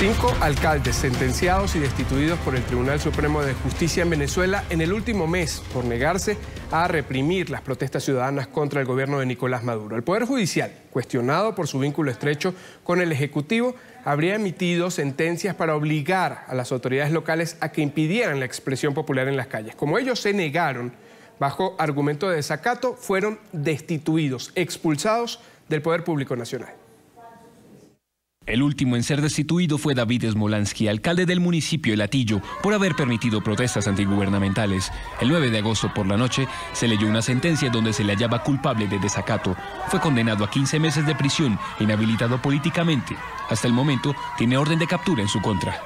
5 alcaldes sentenciados y destituidos por el Tribunal Supremo de Justicia en Venezuela en el último mes por negarse a reprimir las protestas ciudadanas contra el gobierno de Nicolás Maduro. El Poder Judicial, cuestionado por su vínculo estrecho con el Ejecutivo, habría emitido sentencias para obligar a las autoridades locales a que impidieran la expresión popular en las calles. Como ellos se negaron, bajo argumento de desacato, fueron destituidos, expulsados del Poder Público Nacional. El último en ser destituido fue David Smolansky, alcalde del municipio de Latillo, por haber permitido protestas antigubernamentales. El 9 de agosto por la noche se leyó una sentencia donde se le hallaba culpable de desacato. Fue condenado a 15 meses de prisión e inhabilitado políticamente. Hasta el momento tiene orden de captura en su contra.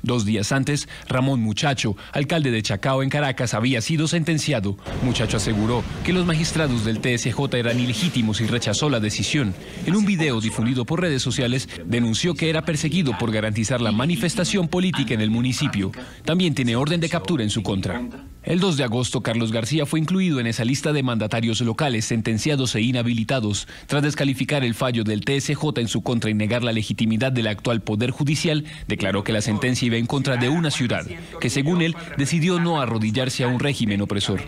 2 días antes, Ramón Muchacho, alcalde de Chacao en Caracas, había sido sentenciado. Muchacho aseguró que los magistrados del TSJ eran ilegítimos y rechazó la decisión. En un video difundido por redes sociales, denunció que era perseguido por garantizar la manifestación política en el municipio. También tiene orden de captura en su contra. El 2 de agosto, Carlos García fue incluido en esa lista de mandatarios locales sentenciados e inhabilitados. Tras descalificar el fallo del TSJ en su contra y negar la legitimidad del actual Poder Judicial, declaró que la sentencia iba en contra de una ciudad, que según él decidió no arrodillarse a un régimen opresor.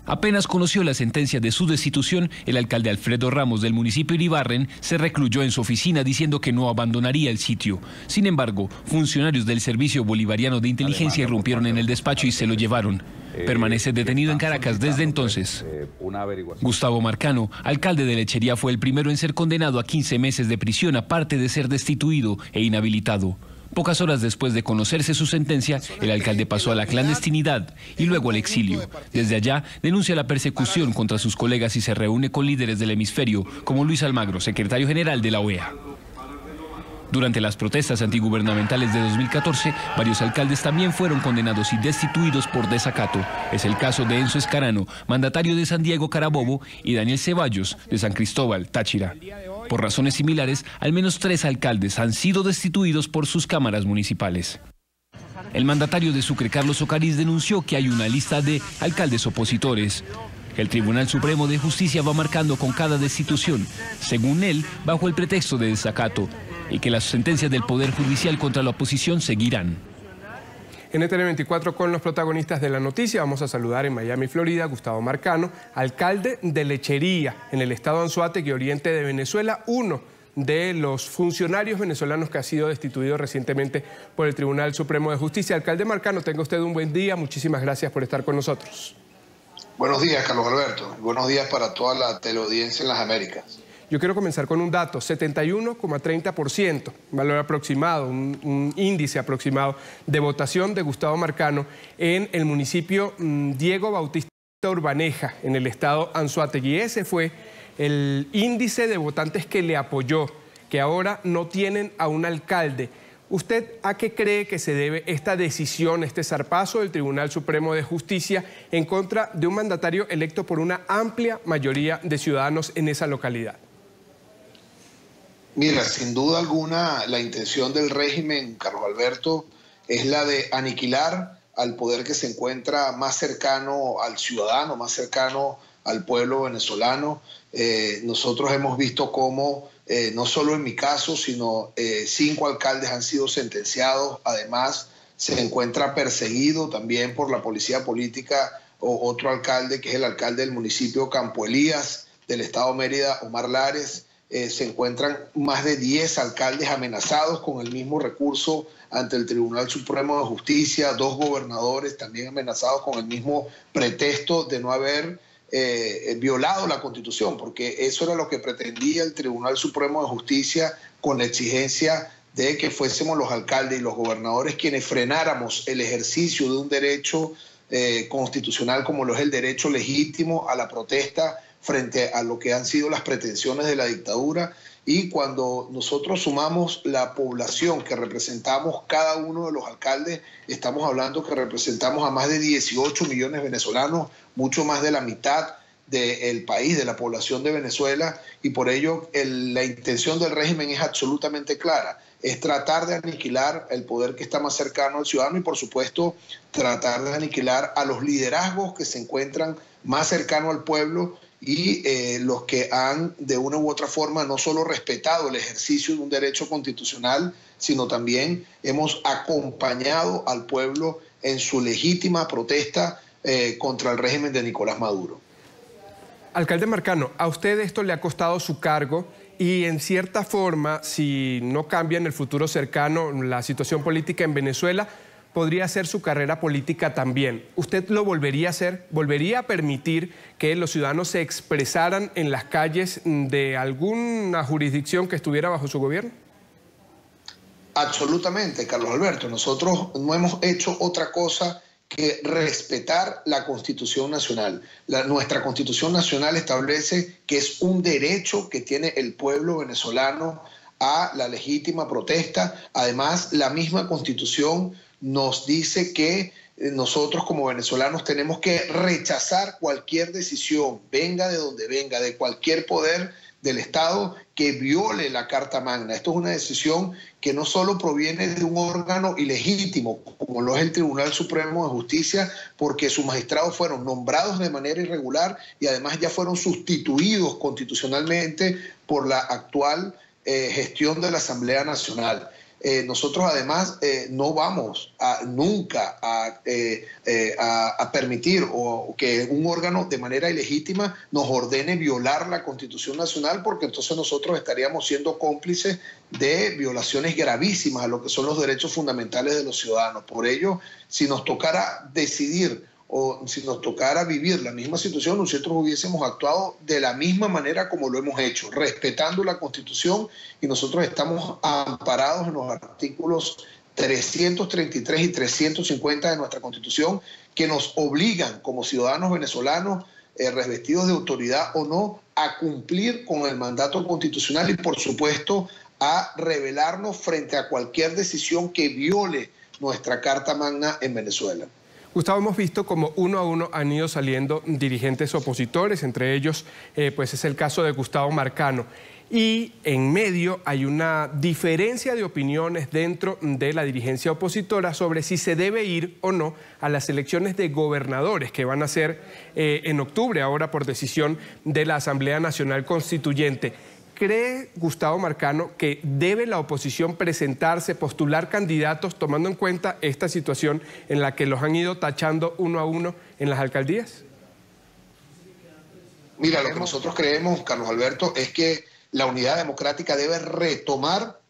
Apenas conoció la sentencia de su destitución, el alcalde Alfredo Ramos del municipio de Iribarren se recluyó en su oficina diciendo que no abandonaría el sitio. Sin embargo, funcionarios del Servicio Bolivariano de Inteligencia irrumpieron en el despacho y se lo llevaron. Permanece detenido en Caracas desde entonces. Gustavo Marcano, alcalde de Lechería, fue el primero en ser condenado a 15 meses de prisión, aparte de ser destituido e inhabilitado. Pocas horas después de conocerse su sentencia, el alcalde pasó a la clandestinidad y luego al exilio. Desde allá denuncia la persecución contra sus colegas y se reúne con líderes del hemisferio, como Luis Almagro, secretario general de la OEA. Durante las protestas antigubernamentales de 2014, varios alcaldes también fueron condenados y destituidos por desacato. Es el caso de Enzo Escarano, mandatario de San Diego Carabobo, y Daniel Ceballos, de San Cristóbal, Táchira. Por razones similares, al menos 3 alcaldes han sido destituidos por sus cámaras municipales. El mandatario de Sucre, Carlos Ocariz, denunció que hay una lista de alcaldes opositores. El Tribunal Supremo de Justicia va marcando con cada destitución, según él, bajo el pretexto de desacato, y que las sentencias del Poder Judicial contra la oposición seguirán. En NTN 24 con los protagonistas de la noticia vamos a saludar en Miami, Florida, Gustavo Marcano, alcalde de Lechería, en el estado Anzoátegui, oriente de Venezuela, uno de los funcionarios venezolanos que ha sido destituido recientemente por el Tribunal Supremo de Justicia. Alcalde Marcano, tenga usted un buen día, muchísimas gracias por estar con nosotros. Buenos días, Carlos Alberto. Buenos días para toda la teleaudiencia en las Américas. Yo quiero comenzar con un dato, 71,30%, un valor aproximado, un índice aproximado de votación de Gustavo Marcano en el municipio Diego Bautista Urbaneja, en el estado Anzoátegui. Ese fue el índice de votantes que le apoyó, que ahora no tienen a un alcalde. ¿Usted a qué cree que se debe esta decisión, este zarpazo del Tribunal Supremo de Justicia en contra de un mandatario electo por una amplia mayoría de ciudadanos en esa localidad? Mira, sin duda alguna, la intención del régimen, Carlos Alberto, es la de aniquilar al poder que se encuentra más cercano al ciudadano, más cercano al pueblo venezolano. Nosotros hemos visto cómo, no solo en mi caso, sino 5 alcaldes han sido sentenciados. Además, se encuentra perseguido también por la policía política otro alcalde, que es el alcalde del municipio Campo Elías, del estado Mérida, Omar Lares. Se encuentran más de 10 alcaldes amenazados con el mismo recurso ante el Tribunal Supremo de Justicia, 2 gobernadores también amenazados con el mismo pretexto de no haber violado la Constitución, porque eso era lo que pretendía el Tribunal Supremo de Justicia con la exigencia de que fuésemos los alcaldes y los gobernadores quienes frenáramos el ejercicio de un derecho constitucional como lo es el derecho legítimo a la protesta frente a lo que han sido las pretensiones de la dictadura. Y cuando nosotros sumamos la población que representamos cada uno de los alcaldes, estamos hablando que representamos a más de 18 millones de venezolanos, mucho más de la mitad del país, de la población de Venezuela, y por ello la intención del régimen es absolutamente clara, es tratar de aniquilar el poder que está más cercano al ciudadano y, por supuesto, tratar de aniquilar a los liderazgos que se encuentran más cercanos al pueblo y los que han de una u otra forma no solo respetado el ejercicio de un derecho constitucional, sino también hemos acompañado al pueblo en su legítima protesta contra el régimen de Nicolás Maduro. Alcalde Marcano, a usted esto le ha costado su cargo y en cierta forma, si no cambia en el futuro cercano la situación política en Venezuela, podría ser su carrera política también. ¿Usted lo volvería a hacer? ¿Volvería a permitir que los ciudadanos se expresaran en las calles de alguna jurisdicción que estuviera bajo su gobierno? Absolutamente, Carlos Alberto. Nosotros no hemos hecho otra cosa que respetar la Constitución Nacional. Nuestra Constitución Nacional establece que es un derecho que tiene el pueblo venezolano a la legítima protesta. Además, la misma Constitución nos dice que nosotros como venezolanos tenemos que rechazar cualquier decisión, venga de donde venga, de cualquier poder del Estado que viole la Carta Magna. Esto es una decisión que no solo proviene de un órgano ilegítimo, como lo es el Tribunal Supremo de Justicia, porque sus magistrados fueron nombrados de manera irregular y además ya fueron sustituidos constitucionalmente por la actual gestión de la Asamblea Nacional. Nosotros además no vamos nunca a permitir que un órgano de manera ilegítima nos ordene violar la Constitución Nacional, porque entonces nosotros estaríamos siendo cómplices de violaciones gravísimas a lo que son los derechos fundamentales de los ciudadanos. Por ello, si nos tocara decidir o si nos tocara vivir la misma situación, nosotros hubiésemos actuado de la misma manera como lo hemos hecho, respetando la Constitución, y nosotros estamos amparados en los artículos 333 y 350 de nuestra Constitución, que nos obligan como ciudadanos venezolanos, revestidos de autoridad o no, a cumplir con el mandato constitucional y, por supuesto, a rebelarnos frente a cualquier decisión que viole nuestra Carta Magna en Venezuela. Gustavo, hemos visto como uno a uno han ido saliendo dirigentes opositores, entre ellos pues es el caso de Gustavo Marcano. Y en medio hay una diferencia de opiniones dentro de la dirigencia opositora sobre si se debe ir o no a las elecciones de gobernadores que van a ser en octubre, ahora por decisión de la Asamblea Nacional Constituyente. ¿Cree Gustavo Marcano que debe la oposición presentarse, postular candidatos, tomando en cuenta esta situación en la que los han ido tachando uno a uno en las alcaldías? Mira, lo que nosotros creemos, Carlos Alberto, es que la Unidad Democrática debe retomar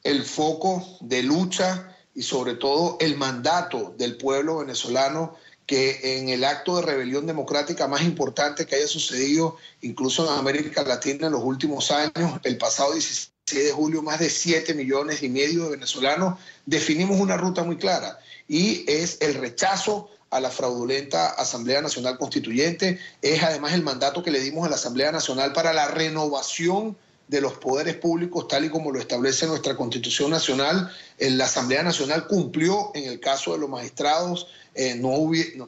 el foco de lucha y sobre todo el mandato del pueblo venezolano, que en el acto de rebelión democrática más importante que haya sucedido incluso en América Latina en los últimos años, el pasado 16 de julio, más de 7,5 millones de venezolanos definimos una ruta muy clara, y es el rechazo a la fraudulenta Asamblea Nacional Constituyente. Es además el mandato que le dimos a la Asamblea Nacional para la renovación de los poderes públicos, tal y como lo establece nuestra Constitución Nacional. La Asamblea Nacional cumplió en el caso de los magistrados.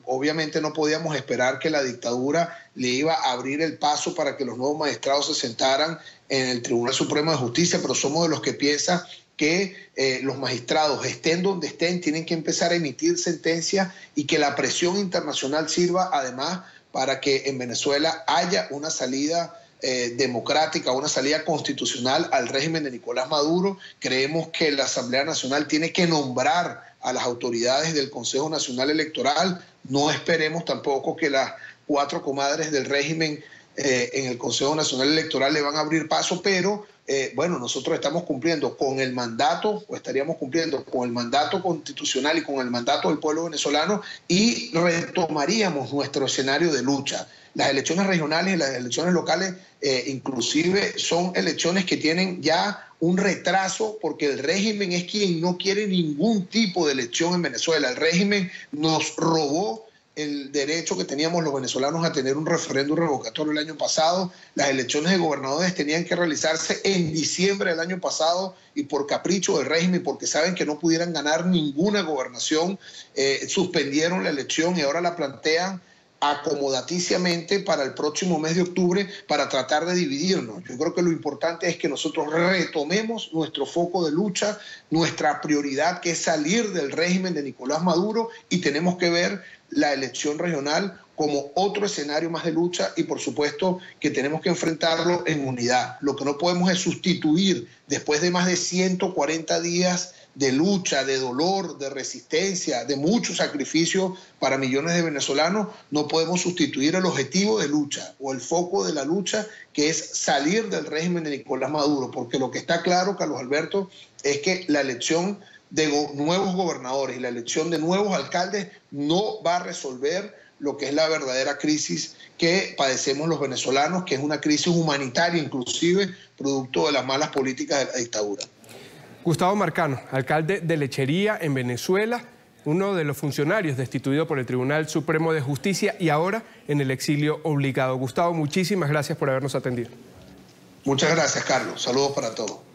Obviamente no podíamos esperar que la dictadura le iba a abrir el paso para que los nuevos magistrados se sentaran en el Tribunal Supremo de Justicia, pero somos de los que piensan que los magistrados, estén donde estén, tienen que empezar a emitir sentencias, y que la presión internacional sirva además para que en Venezuela haya una salida democrática, una salida constitucional al régimen de Nicolás Maduro. Creemos que la Asamblea Nacional tiene que nombrar a las autoridades del Consejo Nacional Electoral. No esperemos tampoco que las 4 comadres del régimen en el Consejo Nacional Electoral le van a abrir paso, pero bueno, nosotros estamos cumpliendo con el mandato, o estaríamos cumpliendo con el mandato constitucional y con el mandato del pueblo venezolano, y retomaríamos nuestro escenario de lucha. Las elecciones regionales y las elecciones locales inclusive son elecciones que tienen ya un retraso, porque el régimen es quien no quiere ningún tipo de elección en Venezuela. El régimen nos robó el derecho que teníamos los venezolanos a tener un referéndum revocatorio el año pasado. Las elecciones de gobernadores tenían que realizarse en diciembre del año pasado, y por capricho del régimen, porque saben que no pudieran ganar ninguna gobernación, suspendieron la elección y ahora la plantean acomodaticiamente para el próximo mes de octubre para tratar de dividirnos. Yo creo que lo importante es que nosotros retomemos nuestro foco de lucha, nuestra prioridad, que es salir del régimen de Nicolás Maduro, y tenemos que ver la elección regional como otro escenario más de lucha y por supuesto que tenemos que enfrentarlo en unidad. Lo que no podemos es sustituir, después de más de 140 días de lucha, de dolor, de resistencia, de mucho sacrificio para millones de venezolanos, no podemos sustituir el objetivo de lucha o el foco de la lucha, que es salir del régimen de Nicolás Maduro, porque lo que está claro, Carlos Alberto, es que la elección de nuevos gobernadores y la elección de nuevos alcaldes no va a resolver lo que es la verdadera crisis que padecemos los venezolanos, que es una crisis humanitaria inclusive, producto de las malas políticas de la dictadura. Gustavo Marcano, alcalde de Lechería en Venezuela, uno de los funcionarios destituido por el Tribunal Supremo de Justicia y ahora en el exilio obligado. Gustavo, muchísimas gracias por habernos atendido. Muchas gracias, Carlos. Saludos para todos.